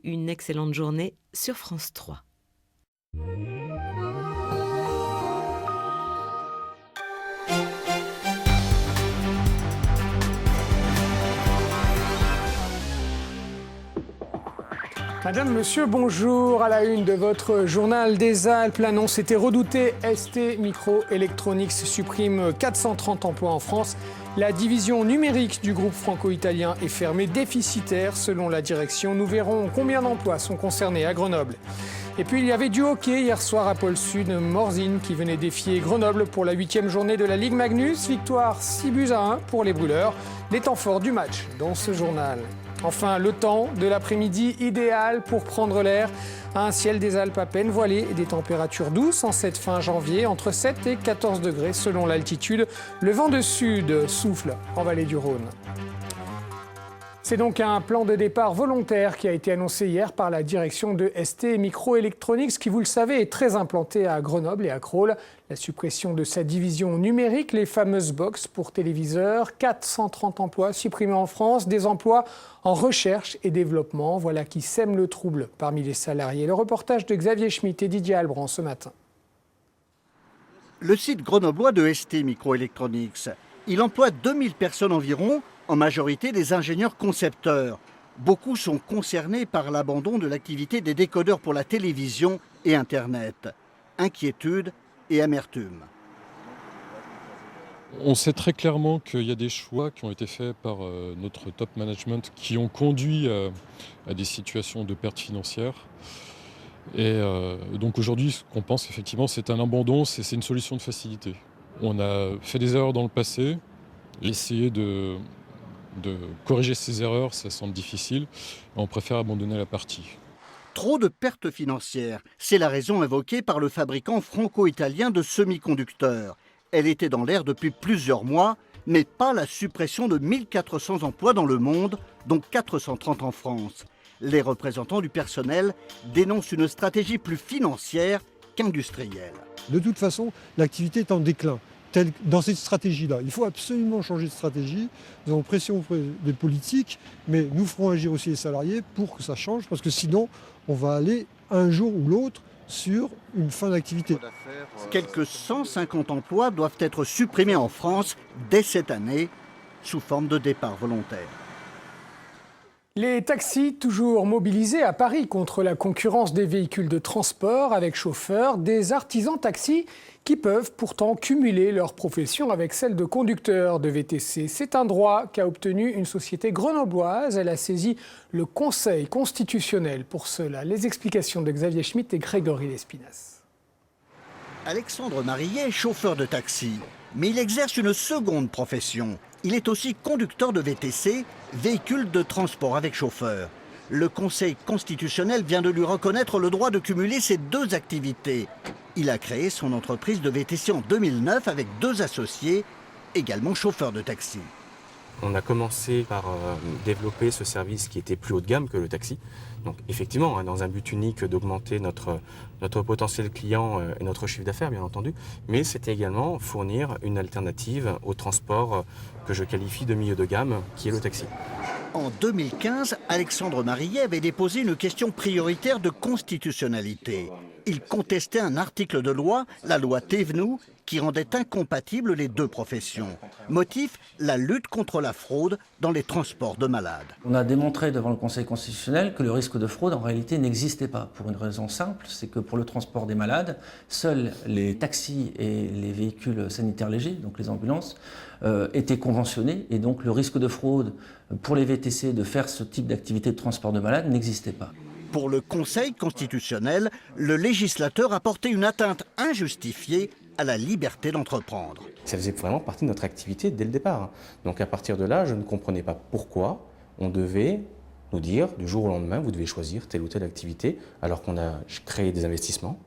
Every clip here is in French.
une excellente journée sur France 3. Madame, monsieur, bonjour. À la une de votre journal des Alpes, l'annonce était redoutée. ST Microelectronics supprime 430 emplois en France. La division numérique du groupe franco-italien est fermée, déficitaire selon la direction. Nous verrons combien d'emplois sont concernés à Grenoble. Et puis il y avait du hockey hier soir à Pôle Sud. Morzine qui venait défier Grenoble pour la 8e journée de la Ligue Magnus. Victoire 6-1 pour les Brûleurs. Les temps forts du match dans ce journal. Enfin, le temps de l'après-midi idéal pour prendre l'air. Un ciel des Alpes à peine voilé et des températures douces en cette fin janvier, entre 7 et 14 degrés selon l'altitude. Le vent de sud souffle en vallée du Rhône. C'est donc un plan de départ volontaire qui a été annoncé hier par la direction de ST Microelectronics qui, vous le savez, est très implantée à Grenoble et à Crolles. La suppression de sa division numérique, les fameuses box pour téléviseurs, 430 emplois supprimés en France, des emplois en recherche et développement. Voilà qui sème le trouble parmi les salariés. Le reportage de Xavier Schmitt et Didier Albrand ce matin. Le site grenoblois de ST Microelectronics, il emploie 2000 personnes environ, en majorité des ingénieurs concepteurs. Beaucoup sont concernés par l'abandon de l'activité des décodeurs pour la télévision et Internet. Inquiétude et amertume. On sait très clairement qu'il y a des choix qui ont été faits par notre top management qui ont conduit à des situations de perte financière. Et donc aujourd'hui, ce qu'on pense effectivement, c'est un abandon, c'est une solution de facilité. On a fait des erreurs dans le passé, essayer de corriger ces erreurs, ça semble difficile. On préfère abandonner la partie. Trop de pertes financières, c'est la raison invoquée par le fabricant franco-italien de semi-conducteurs. Elle était dans l'air depuis plusieurs mois, mais pas la suppression de 1400 emplois dans le monde, dont 430 en France. Les représentants du personnel dénoncent une stratégie plus financière qu'industrielle. De toute façon, l'activité est en déclin. Dans cette stratégie-là, il faut absolument changer de stratégie. Nous avons pression auprès des politiques, mais nous ferons agir aussi les salariés pour que ça change, parce que sinon, on va aller un jour ou l'autre sur une fin d'activité. Quelques 150 emplois doivent être supprimés en France dès cette année, sous forme de départ volontaire. Les taxis toujours mobilisés à Paris contre la concurrence des véhicules de transport avec chauffeurs, des artisans taxis qui peuvent pourtant cumuler leur profession avec celle de conducteur de VTC. C'est un droit qu'a obtenu une société grenobloise. Elle a saisi le Conseil constitutionnel pour cela. Les explications de Xavier Schmitt et Grégory Lespinasse. Alexandre Marillet est chauffeur de taxi, mais il exerce une seconde profession. Il est aussi conducteur de VTC, véhicule de transport avec chauffeur. Le Conseil constitutionnel vient de lui reconnaître le droit de cumuler ces deux activités. Il a créé son entreprise de VTC en 2009 avec 2 associés, également chauffeurs de taxi. On a commencé par développer ce service qui était plus haut de gamme que le taxi. Donc effectivement, dans un but unique d'augmenter notre potentiel client et notre chiffre d'affaires, bien entendu, mais c'était également fournir une alternative au transport que je qualifie de milieu de gamme, qui est le taxi. En 2015, Alexandre Marillet avait déposé une question prioritaire de constitutionnalité. Il contestait un article de loi, la loi Thévenoud, qui rendait incompatibles les deux professions. Motif, la lutte contre la fraude dans les transports de malades. On a démontré devant le Conseil constitutionnel que le risque de fraude en réalité n'existait pas. Pour une raison simple, c'est que pour le transport des malades, seuls les taxis et les véhicules sanitaires légers, donc les ambulances, étaient conventionnés et donc le risque de fraude pour les VTC de faire ce type d'activité de transport de malades n'existait pas. Pour le Conseil constitutionnel, le législateur a porté une atteinte injustifiée à la liberté d'entreprendre. Ça faisait vraiment partie de notre activité dès le départ. Donc à partir de là, je ne comprenais pas pourquoi on devait nous dire du jour au lendemain, vous devez choisir telle ou telle activité, alors qu'on a créé des investissements,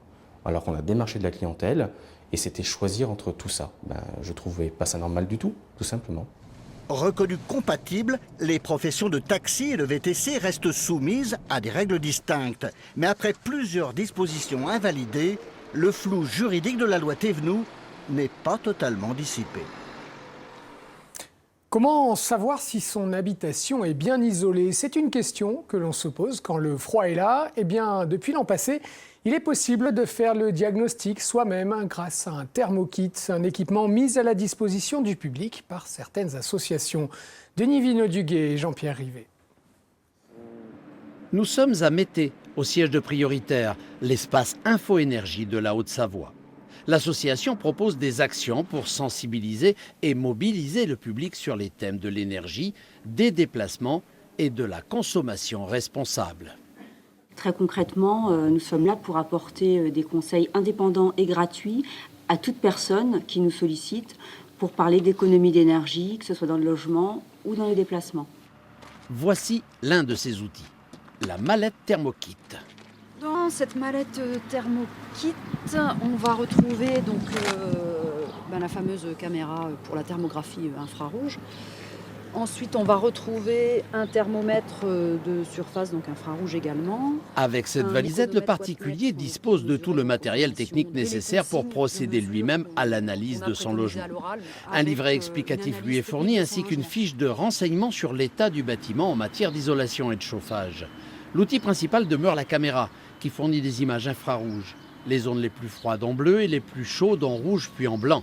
alors qu'on a démarché de la clientèle, et c'était choisir entre tout ça. Je ne trouvais pas ça normal du tout simplement. Reconnues compatibles, les professions de taxi et de VTC restent soumises à des règles distinctes. Mais après plusieurs dispositions invalidées, le flou juridique de la loi Thévenoud n'est pas totalement dissipé. Comment savoir si son habitation est bien isolée? C'est une question que l'on se pose quand le froid est là. Eh bien, depuis l'an passé, il est possible de faire le diagnostic soi-même grâce à un thermokit, un équipement mis à la disposition du public par certaines associations. Denis Vinauduguet et Jean-Pierre Rivet. Nous sommes à Mété, au siège de Prioritaire, l'espace Info-Énergie de la Haute-Savoie. L'association propose des actions pour sensibiliser et mobiliser le public sur les thèmes de l'énergie, des déplacements et de la consommation responsable. Très concrètement, nous sommes là pour apporter des conseils indépendants et gratuits à toute personne qui nous sollicite pour parler d'économie d'énergie, que ce soit dans le logement ou dans les déplacements. Voici l'un de ces outils, la mallette thermokit. Dans cette mallette thermokit, on va retrouver donc, la fameuse caméra pour la thermographie infrarouge. Ensuite, on va retrouver un thermomètre de surface, donc infrarouge également. Avec cette valisette, le particulier dispose de tout le matériel technique nécessaire pour procéder lui-même à l'analyse de son logement. Un livret explicatif lui est fourni ainsi qu'une fiche de renseignement sur l'état du bâtiment en matière d'isolation et de chauffage. L'outil principal demeure la caméra, qui fournit des images infrarouges. Les zones les plus froides en bleu et les plus chaudes en rouge puis en blanc.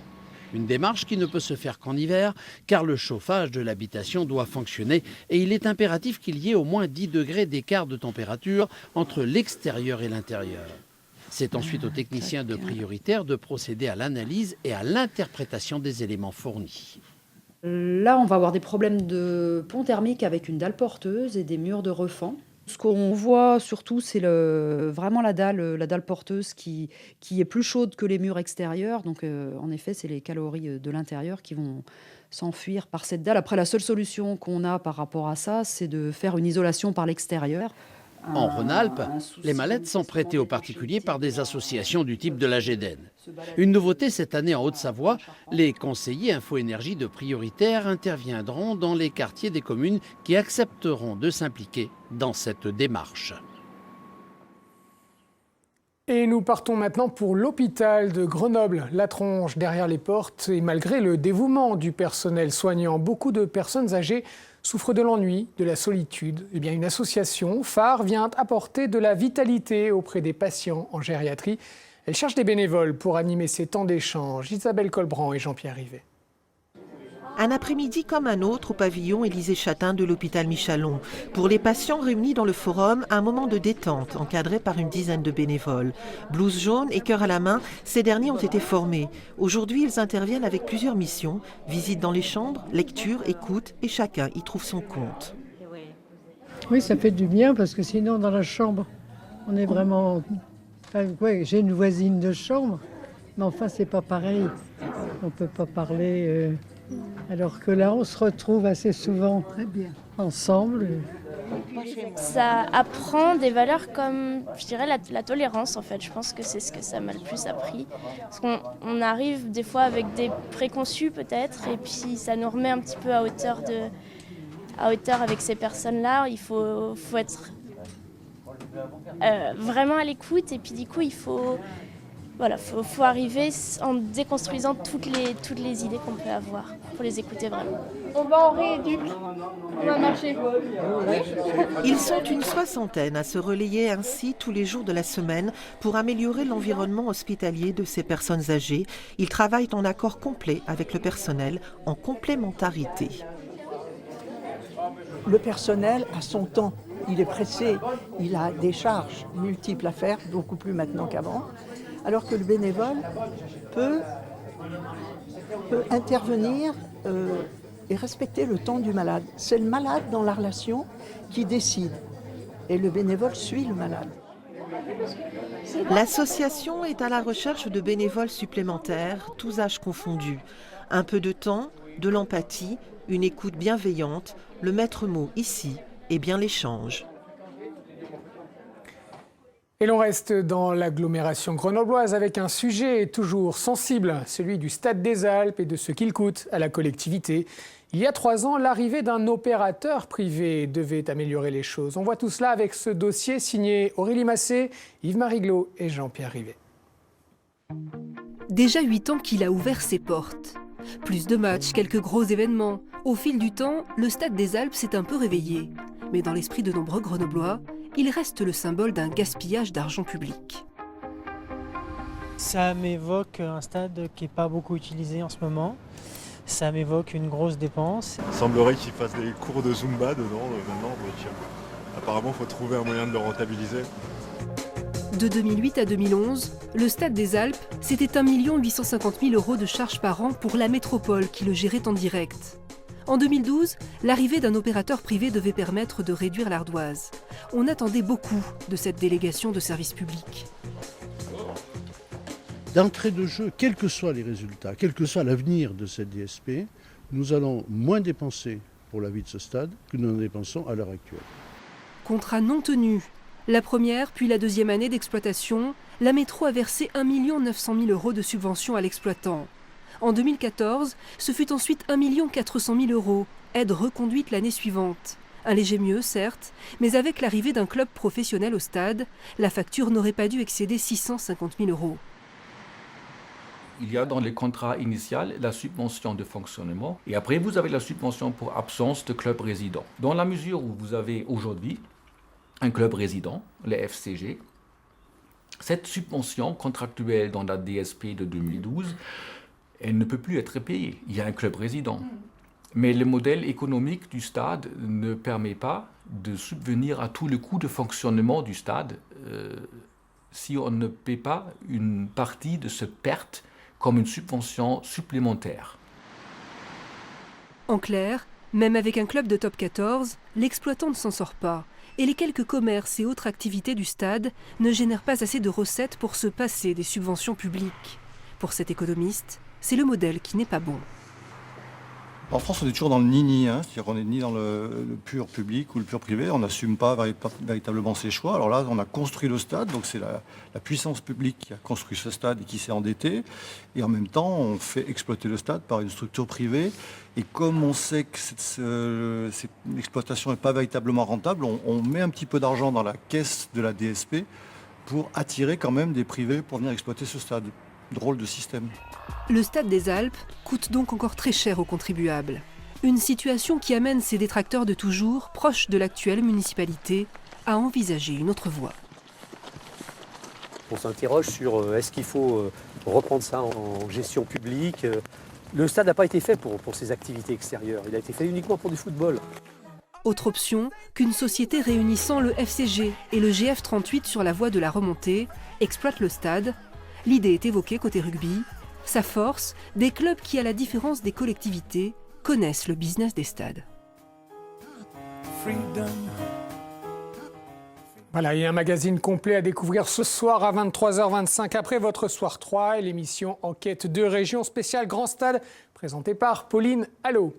Une démarche qui ne peut se faire qu'en hiver, car le chauffage de l'habitation doit fonctionner et il est impératif qu'il y ait au moins 10 degrés d'écart de température entre l'extérieur et l'intérieur. C'est ensuite aux techniciens de Prioritaire de procéder à l'analyse et à l'interprétation des éléments fournis. Là, on va avoir des problèmes de pont thermique avec une dalle porteuse et des murs de refend. Ce qu'on voit surtout, c'est vraiment la dalle porteuse qui est plus chaude que les murs extérieurs. Donc, en effet, c'est les calories de l'intérieur qui vont s'enfuir par cette dalle. Après, la seule solution qu'on a par rapport à ça, c'est de faire une isolation par l'extérieur. En Rhône-Alpes, les mallettes sont prêtées aux particuliers par des associations du type de la GEDEN. Une nouveauté cette année en Haute-Savoie, les conseillers Info-Énergie de Prioritaire interviendront dans les quartiers des communes qui accepteront de s'impliquer dans cette démarche. Et nous partons maintenant pour l'hôpital de Grenoble. La tronche derrière les portes et malgré le dévouement du personnel soignant, beaucoup de personnes âgées souffrent de l'ennui, de la solitude. Eh bien, une association phare vient apporter de la vitalité auprès des patients en gériatrie. Elle cherche des bénévoles pour animer ces temps d'échange. Isabelle Colbrand et Jean-Pierre Rivet. Un après-midi comme un autre au pavillon Élysée-Chatin de l'hôpital Michalon. Pour les patients réunis dans le forum, un moment de détente encadré par une dizaine de bénévoles. Blouse jaune et cœur à la main, ces derniers ont été formés. Aujourd'hui, ils interviennent avec plusieurs missions. Visite dans les chambres, lecture, écoute et chacun y trouve son compte. Oui, ça fait du bien parce que sinon dans la chambre, on est vraiment... Enfin, ouais, j'ai une voisine de chambre, mais enfin c'est pas pareil. On peut pas parler... Alors que là, on se retrouve assez souvent ensemble. Ça apprend des valeurs comme, je dirais, la tolérance, en fait. Je pense que c'est ce que ça m'a le plus appris. Parce qu'on arrive des fois avec des préconçus, peut-être, et puis ça nous remet un petit peu à hauteur avec ces personnes-là. Il faut être vraiment à l'écoute, et puis du coup, il faut... Voilà, faut arriver en déconstruisant toutes les idées qu'on peut avoir, pour les écouter vraiment. On va en rééduque, on va marcher. Ils sont une soixantaine à se relayer ainsi tous les jours de la semaine pour améliorer l'environnement hospitalier de ces personnes âgées. Ils travaillent en accord complet avec le personnel, en complémentarité. Le personnel a son temps, il est pressé, il a des charges multiples à faire, beaucoup plus maintenant qu'avant. Alors que le bénévole peut intervenir et respecter le temps du malade. C'est le malade dans la relation qui décide et le bénévole suit le malade. L'association est à la recherche de bénévoles supplémentaires, tous âges confondus. Un peu de temps, de l'empathie, une écoute bienveillante, le maître mot ici est bien l'échange. Et l'on reste dans l'agglomération grenobloise avec un sujet toujours sensible, celui du Stade des Alpes et de ce qu'il coûte à la collectivité. Il y a 3 ans, l'arrivée d'un opérateur privé devait améliorer les choses. On voit tout cela avec ce dossier signé Aurélie Massé, Yves-Marie Glo et Jean-Pierre Rivet. Déjà 8 ans qu'il a ouvert ses portes. Plus de matchs, quelques gros événements. Au fil du temps, le Stade des Alpes s'est un peu réveillé. Mais dans l'esprit de nombreux Grenoblois, il reste le symbole d'un gaspillage d'argent public. Ça m'évoque un stade qui n'est pas beaucoup utilisé en ce moment. Ça m'évoque une grosse dépense. Il semblerait qu'ils fassent des cours de Zumba dedans maintenant, donc apparemment il faut trouver un moyen de le rentabiliser. De 2008 à 2011, le Stade des Alpes, c'était 1 850 000 € de charges par an pour la métropole qui le gérait en direct. En 2012, l'arrivée d'un opérateur privé devait permettre de réduire l'ardoise. On attendait beaucoup de cette délégation de services publics. D'entrée de jeu, quels que soient les résultats, quel que soit l'avenir de cette DSP, nous allons moins dépenser pour la vie de ce stade que nous en dépensons à l'heure actuelle. Contrat non tenu. La première puis la deuxième année d'exploitation, la métro a versé 1 900 000 € de subventions à l'exploitant. En 2014, ce fut ensuite 1 400 000 €, aide reconduite l'année suivante. Un léger mieux, certes, mais avec l'arrivée d'un club professionnel au stade, la facture n'aurait pas dû excéder 650 000 €. Il y a dans les contrats initiaux la subvention de fonctionnement et après vous avez la subvention pour absence de club résident. Dans la mesure où vous avez aujourd'hui un club résident, le FCG, cette subvention contractuelle dans la DSP de 2012, elle ne peut plus être payée. Il y a un club résident. Mais le modèle économique du stade ne permet pas de subvenir à tout le coût de fonctionnement du stade si on ne paie pas une partie de cette perte comme une subvention supplémentaire. En clair, même avec un club de top 14, l'exploitant ne s'en sort pas. Et les quelques commerces et autres activités du stade ne génèrent pas assez de recettes pour se passer des subventions publiques. Pour cet économiste, c'est le modèle qui n'est pas bon. En France, on est toujours dans le ni-ni, c'est-à-dire qu'on n'est ni dans le pur public ou le pur privé, on n'assume pas véritablement ses choix. Alors là, on a construit le stade, donc c'est la puissance publique qui a construit ce stade et qui s'est endettée. Et en même temps, on fait exploiter le stade par une structure privée. Et comme on sait que l'exploitation n'est pas véritablement rentable, on met un petit peu d'argent dans la caisse de la DSP pour attirer quand même des privés pour venir exploiter ce stade. Drôle de système. Le Stade des Alpes coûte donc encore très cher aux contribuables. Une situation qui amène ces détracteurs de toujours, proches de l'actuelle municipalité, à envisager une autre voie. On s'interroge sur est-ce qu'il faut reprendre ça en gestion publique. Le stade n'a pas été fait pour ces activités extérieures, il a été fait uniquement pour du football. Autre option, qu'une société réunissant le FCG et le GF38 sur la voie de la remontée exploite le stade. L'idée est évoquée côté rugby. Sa force, des clubs qui, à la différence des collectivités, connaissent le business des stades. Voilà, il y a un magazine complet à découvrir ce soir à 23h25 après votre Soir 3 et l'émission Enquête de région spéciale Grand Stade présentée par Pauline Allot.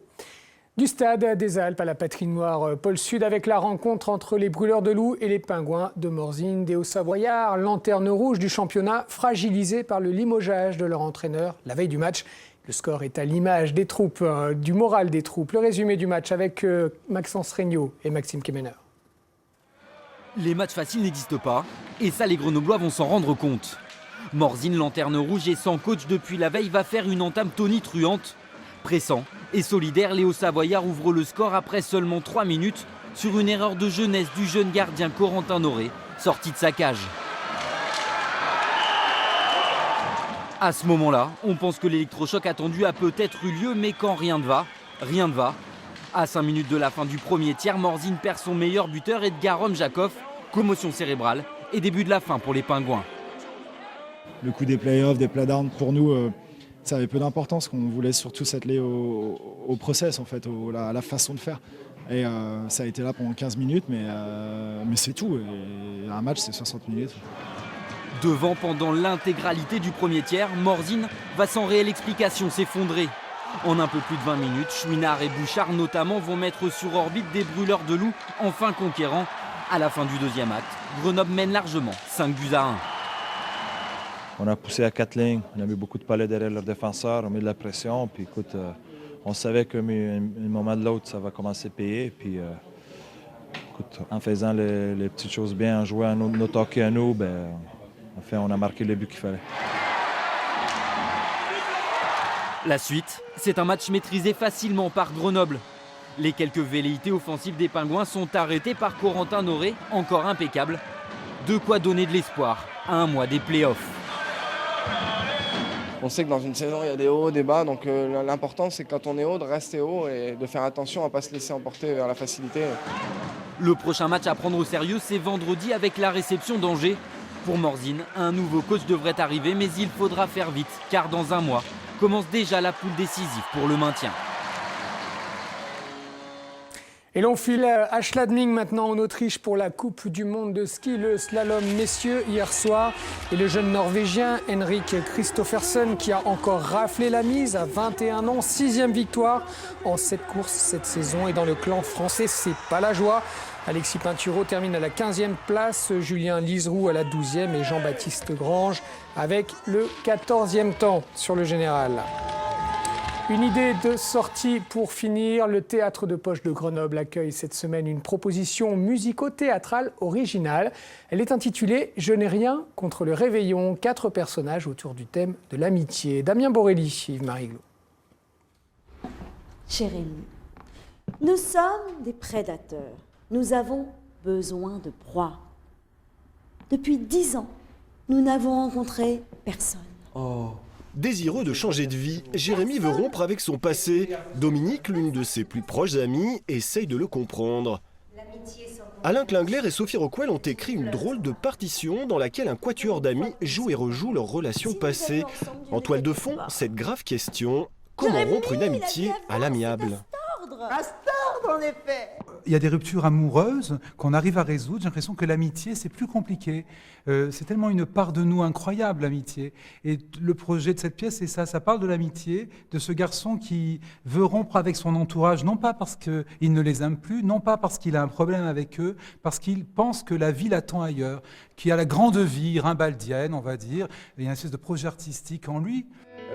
Du Stade des Alpes à la patinoire Pôle Sud avec la rencontre entre les Brûleurs de Loups et les Pingouins de Morzine des Hauts-Savoyards. Lanterne rouge du championnat fragilisée par le limogeage de leur entraîneur la veille du match. Le score est à l'image des troupes, du moral des troupes. Le résumé du match avec Maxence Regnault et Maxime Kemener. Les matchs faciles n'existent pas et ça les Grenoblois vont s'en rendre compte. Morzine, lanterne rouge et sans coach depuis la veille va faire une entame tonitruante. Pressant et solidaire, les Hauts-Savoyards ouvrent le score après seulement 3 minutes sur une erreur de jeunesse du jeune gardien Corentin Noré, sorti de sa cage. À ce moment-là, on pense que l'électrochoc attendu a peut-être eu lieu, mais quand rien ne va, rien ne va. À 5 minutes de la fin du premier tiers, Morzine perd son meilleur buteur Edgar Romjakov, commotion cérébrale et début de la fin pour les Pingouins. Le coup des play-offs, des play-downs, pour nous, ça avait peu d'importance, qu'on voulait surtout s'atteler au process, en fait, à la façon de faire. Et ça a été là pendant 15 minutes, mais c'est tout. Et un match, c'est 60 minutes. Devant pendant l'intégralité du premier tiers, Morzine va sans réelle explication s'effondrer. En un peu plus de 20 minutes, Chouinard et Bouchard notamment vont mettre sur orbite des Brûleurs de Loups, enfin conquérants. À la fin du deuxième acte, Grenoble mène largement, 5-1. On a poussé à 4 lignes, on a mis beaucoup de palais derrière leurs défenseurs, on a mis de la pression. Puis écoute, on savait qu'à un moment de l'autre, ça va commencer à payer. Puis écoute, en faisant les petites choses bien, en jouant notre hockey à nous, on a marqué le but qu'il fallait. La suite, c'est un match maîtrisé facilement par Grenoble. Les quelques velléités offensives des Pingouins sont arrêtées par Corentin Noré, encore impeccable. De quoi donner de l'espoir à un mois des playoffs. On sait que dans une saison, il y a des hauts, des bas, donc l'important c'est que quand on est haut, de rester haut et de faire attention à ne pas se laisser emporter vers la facilité. Le prochain match à prendre au sérieux, c'est vendredi avec la réception d'Angers. Pour Morzine, un nouveau coach devrait arriver, mais il faudra faire vite, car dans un mois, commence déjà la poule décisive pour le maintien. Et l'on file à Schladming maintenant en Autriche pour la Coupe du monde de ski, le slalom messieurs hier soir. Et le jeune Norvégien Henrik Kristoffersen qui a encore raflé la mise à 21 ans, 6e victoire en 7 courses cette saison. Et dans le clan français, c'est pas la joie. Alexis Pinturo termine à la 15e place, Julien Liseroux à la 12e et Jean-Baptiste Grange avec le 14e temps sur le général. Une idée de sortie pour finir. Le Théâtre de Poche de Grenoble accueille cette semaine une proposition musico-théâtrale originale. Elle est intitulée « Je n'ai rien contre le réveillon ». 4 personnages autour du thème de l'amitié. Damien Borelli, Yves-Marie Glo. Jérémie, nous sommes des prédateurs. Nous avons besoin de proie. Depuis 10 ans, nous n'avons rencontré personne. Oh. Désireux de changer de vie, Jérémie veut rompre avec son passé. Dominique, l'une de ses plus proches amies, essaye de le comprendre. Alain Klingler et Sophie Rockwell ont écrit une drôle de partition dans laquelle un quatuor d'amis joue et rejoue leurs relations passées. En toile de fond, cette grave question, comment rompre une amitié à l'amiable ? En effet. Il y a des ruptures amoureuses qu'on arrive à résoudre. J'ai l'impression que l'amitié, c'est plus compliqué. C'est tellement une part de nous incroyable, l'amitié. Et le projet de cette pièce, c'est ça. Ça parle de l'amitié, de ce garçon qui veut rompre avec son entourage, non pas parce qu'il ne les aime plus, non pas parce qu'il a un problème avec eux, parce qu'il pense que la vie l'attend ailleurs, qu'il y a la grande vie rimbaldienne, on va dire. Il y a une espèce de projet artistique en lui.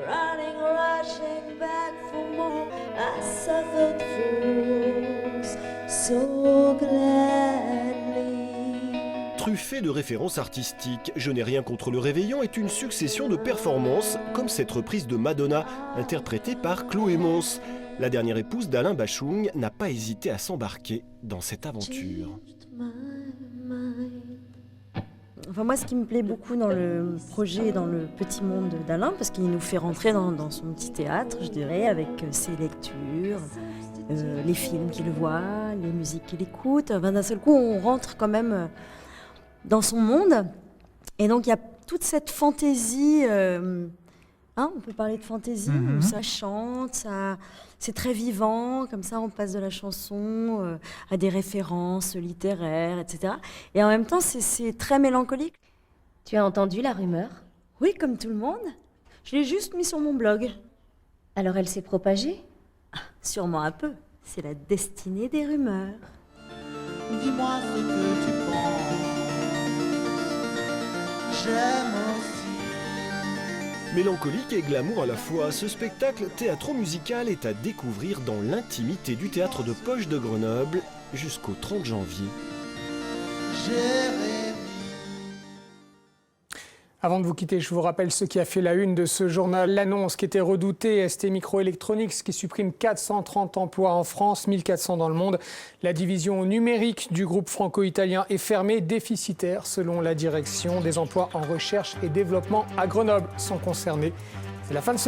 Running, rushing back for more, I suffered fools so gladly. Truffé de références artistiques, Je n'ai rien contre le réveillon est une succession de performances, comme cette reprise de Madonna, interprétée par Chloé Mons. La dernière épouse d'Alain Bachung n'a pas hésité à s'embarquer dans cette aventure. Enfin, moi, ce qui me plaît beaucoup dans le projet, dans le petit monde d'Alain, parce qu'il nous fait rentrer dans son petit théâtre, je dirais, avec ses lectures, les films qu'il voit, les musiques qu'il écoute. Enfin, d'un seul coup, on rentre quand même dans son monde. Et donc, il y a toute cette fantaisie, on peut parler de fantaisie, où ça chante, c'est très vivant, comme ça on passe de la chanson à des références littéraires, etc. Et en même temps, c'est très mélancolique. Tu as entendu la rumeur ? Oui, comme tout le monde. Je l'ai juste mis sur mon blog. Alors elle s'est propagée ? Sûrement un peu. C'est la destinée des rumeurs. Dis-moi ce que tu penses. J'aime aussi. Mélancolique et glamour à la fois, ce spectacle théâtro-musical est à découvrir dans l'intimité du Théâtre de Poche de Grenoble jusqu'au 30 janvier. Avant de vous quitter, je vous rappelle ce qui a fait la une de ce journal. L'annonce qui était redoutée, ST Microelectronics, qui supprime 430 emplois en France, 1400 dans le monde. La division numérique du groupe franco-italien est fermée, déficitaire selon la direction. Des emplois en recherche et développement à Grenoble sont concernés. C'est la fin de ce